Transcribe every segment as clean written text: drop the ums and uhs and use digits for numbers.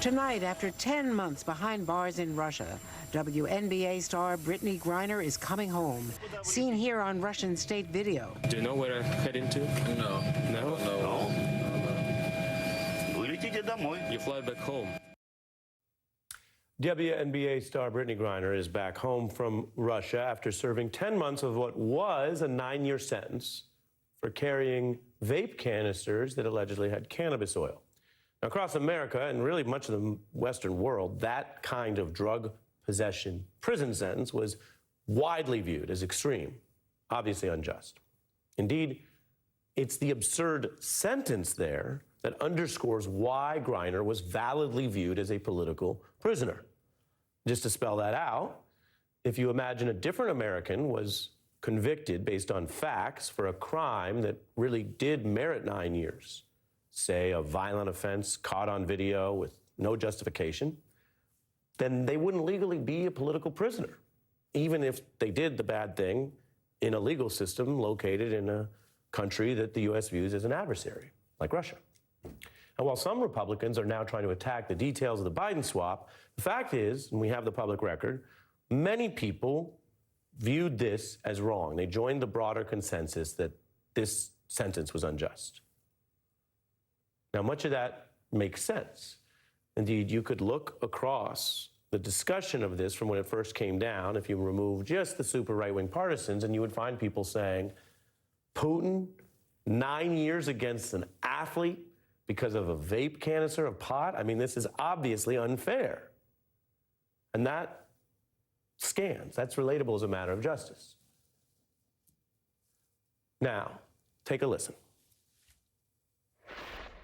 Tonight, after 10 months behind bars in Russia, WNBA star Brittany Griner is coming home. Seen here on Russian state video. Do you know where I'm heading to? No. No? No. You fly back home. WNBA star Brittany Griner is back home from Russia after serving 10 months of what was a 9-year sentence for carrying vape canisters that allegedly had cannabis oil. Now, across America and really much of the Western world, that kind of drug possession prison sentence was widely viewed as extreme, obviously unjust. Indeed, it's the absurd sentence there that underscores why Griner was validly viewed as a political prisoner. Just to spell that out, if you imagine a different American was convicted based on facts for a crime that really did merit 9 years, say a violent offense caught on video with no justification, then they wouldn't legally be a political prisoner, even if they did the bad thing in a legal system located in a country that the U.S. views as an adversary, like Russia. And while some Republicans are now trying to attack the details of the Biden swap, the fact is, and we have the public record, many people viewed this as wrong. They joined the broader consensus that this sentence was unjust. Now, much of that makes sense. Indeed, you could look across the discussion of this from when it first came down, if you remove just the super right-wing partisans, and you would find people saying, Putin, 9 years against an athlete because of a vape canister of pot? I mean, this is obviously unfair. And that scans. That's relatable as a matter of justice. Now, take a listen.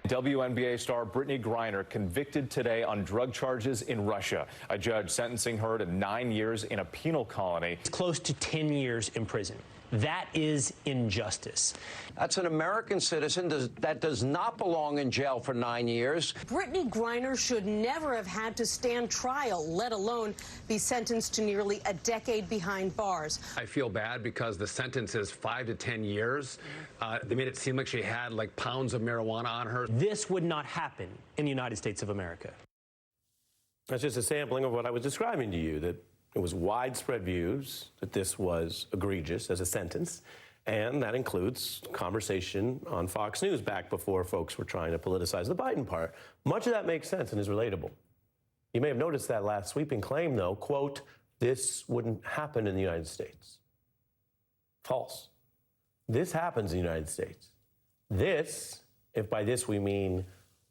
WNBA star Brittany Griner convicted today on drug charges in Russia. A judge sentencing her to 9 years in a penal colony. It's close to 10 years in prison. That is injustice. That's an American citizen that does not belong in jail for 9 years. Brittany Griner should never have had to stand trial, let alone be sentenced to nearly a decade behind bars. I feel bad because the sentence is 5 to 10 years. They made it seem like she had like pounds of marijuana on her. This would not happen in the United States of America. That's just a sampling of what I was describing to you, that it was widespread views that this was egregious as a sentence, and that includes conversation on Fox News back before folks were trying to politicize the Biden part. Much of that makes sense and is relatable. You may have noticed that last sweeping claim, though, quote, this wouldn't happen in the United States. False. This happens in the United States. This, if by this we mean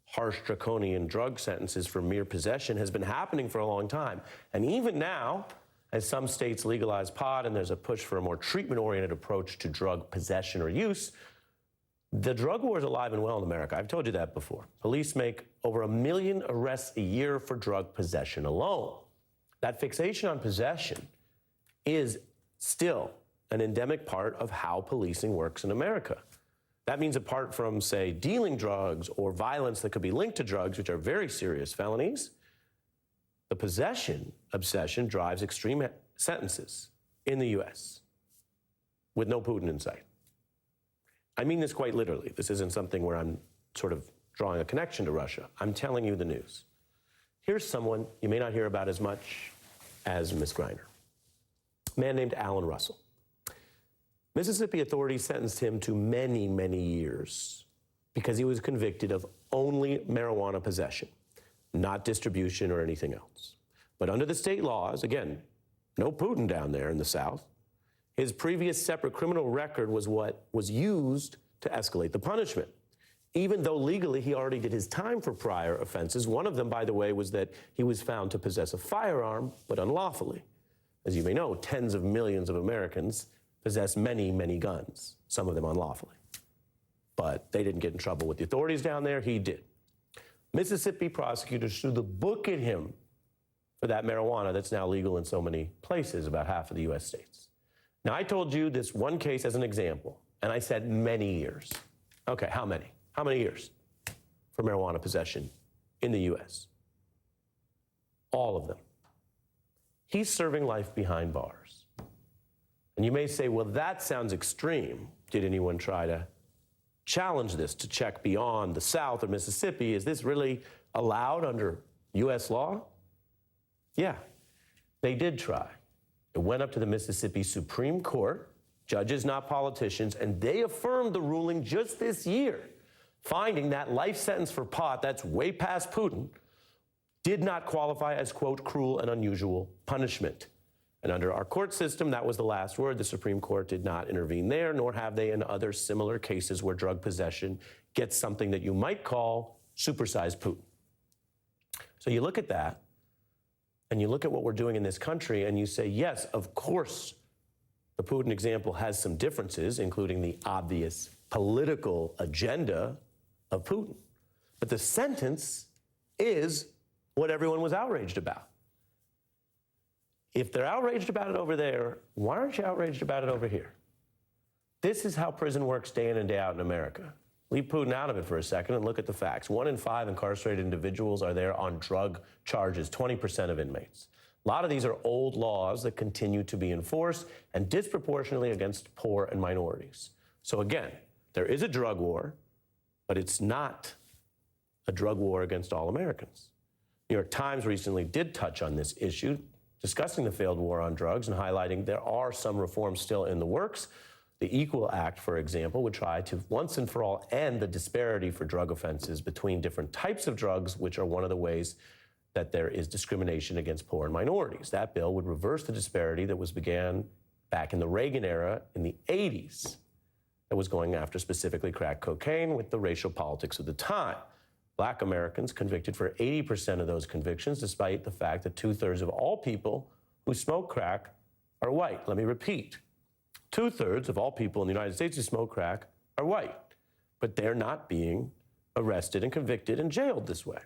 harsh draconian drug sentences for mere possession, has been happening for a long time. And even now, as some states legalize pot and there's a push for a more treatment-oriented approach to drug possession or use, the drug war is alive and well in America. I've told you that before. Police make over 1 million arrests a year for drug possession alone. That fixation on possession is still an endemic part of how policing works in America. That means apart from, say, dealing drugs or violence that could be linked to drugs, which are very serious felonies, the possession obsession drives extreme sentences in the U.S. with no Putin in sight. I mean this quite literally. This isn't something where I'm sort of drawing a connection to Russia. I'm telling you the news. Here's someone you may not hear about as much as Ms. Griner. A man named Alan Russell. Mississippi authorities sentenced him to many, many years because he was convicted of only marijuana possession, not distribution or anything else. But under the state laws, again, no Putin down there in the South, his previous separate criminal record was what was used to escalate the punishment. Even though legally he already did his time for prior offenses, one of them, by the way, was that he was found to possess a firearm, but unlawfully. As you may know, tens of millions of Americans possess many, many guns, some of them unlawfully. But they didn't get in trouble with the authorities down there. He did. Mississippi prosecutors threw the book at him for that marijuana that's now legal in so many places, about half of the U.S. states. Now, I told you this one case as an example, and I said many years. Okay, how many? How many years for marijuana possession in the U.S.? All of them. He's serving life behind bars. And you may say, well, that sounds extreme. Did anyone try to challenge this to check beyond the South or Mississippi? Is this really allowed under U.S. law? Yeah, they did try. It went up to the Mississippi Supreme Court, judges, not politicians, and they affirmed the ruling just this year, finding that life sentence for pot, that's way past Putin, did not qualify as, quote, cruel and unusual punishment. And under our court system, that was the last word. The Supreme Court did not intervene there, nor have they in other similar cases where drug possession gets something that you might call supersized Putin. So you look at that, and you look at what we're doing in this country, and you say, yes, of course, the Putin example has some differences, including the obvious political agenda of Putin. But the sentence is what everyone was outraged about. If they're outraged about it over there, why aren't you outraged about it over here? This is how prison works day in and day out in America. Leave Putin out of it for a second and look at the facts. 1 in 5 incarcerated individuals are there on drug charges, 20% of inmates. A lot of these are old laws that continue to be enforced and disproportionately against poor and minorities. So again, there is a drug war, but it's not a drug war against all Americans. New York Times recently did touch on this issue, discussing the failed war on drugs and highlighting there are some reforms still in the works. The Equal Act, for example, would try to once and for all end the disparity for drug offenses between different types of drugs, which are one of the ways that there is discrimination against poor and minorities. That bill would reverse the disparity that was began back in the Reagan era in the 80s that was going after specifically crack cocaine with the racial politics of the time. Black Americans convicted for 80% of those convictions, despite the fact that 2/3 of all people who smoke crack are white. Let me repeat. 2/3 of all people in the United States who smoke crack are white, but they're not being arrested and convicted and jailed this way.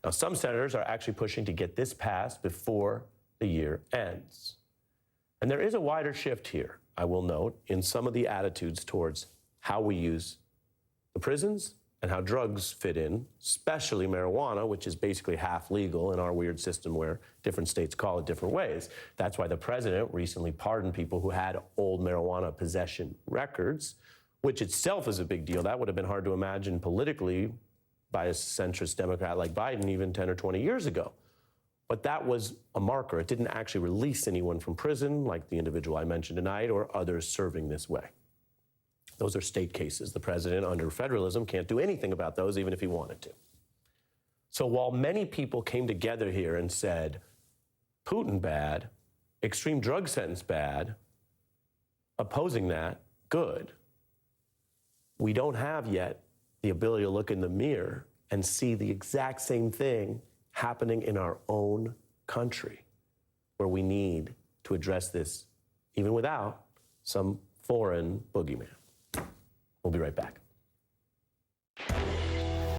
Now, some senators are actually pushing to get this passed before the year ends. And there is a wider shift here, I will note, in some of the attitudes towards how we use the prisons and how drugs fit in, especially marijuana, which is basically half legal in our weird system where different states call it different ways. That's why the president recently pardoned people who had old marijuana possession records, which itself is a big deal. That would have been hard to imagine politically by a centrist Democrat like Biden even 10 or 20 years ago. But that was a marker. It didn't actually release anyone from prison, like the individual I mentioned tonight, or others serving this way. Those are state cases. The president, under federalism, can't do anything about those, even if he wanted to. So while many people came together here and said, Putin bad, extreme drug sentence bad, opposing that, good, we don't have yet the ability to look in the mirror and see the exact same thing happening in our own country, where we need to address this even without some foreign boogeyman. We'll be right back.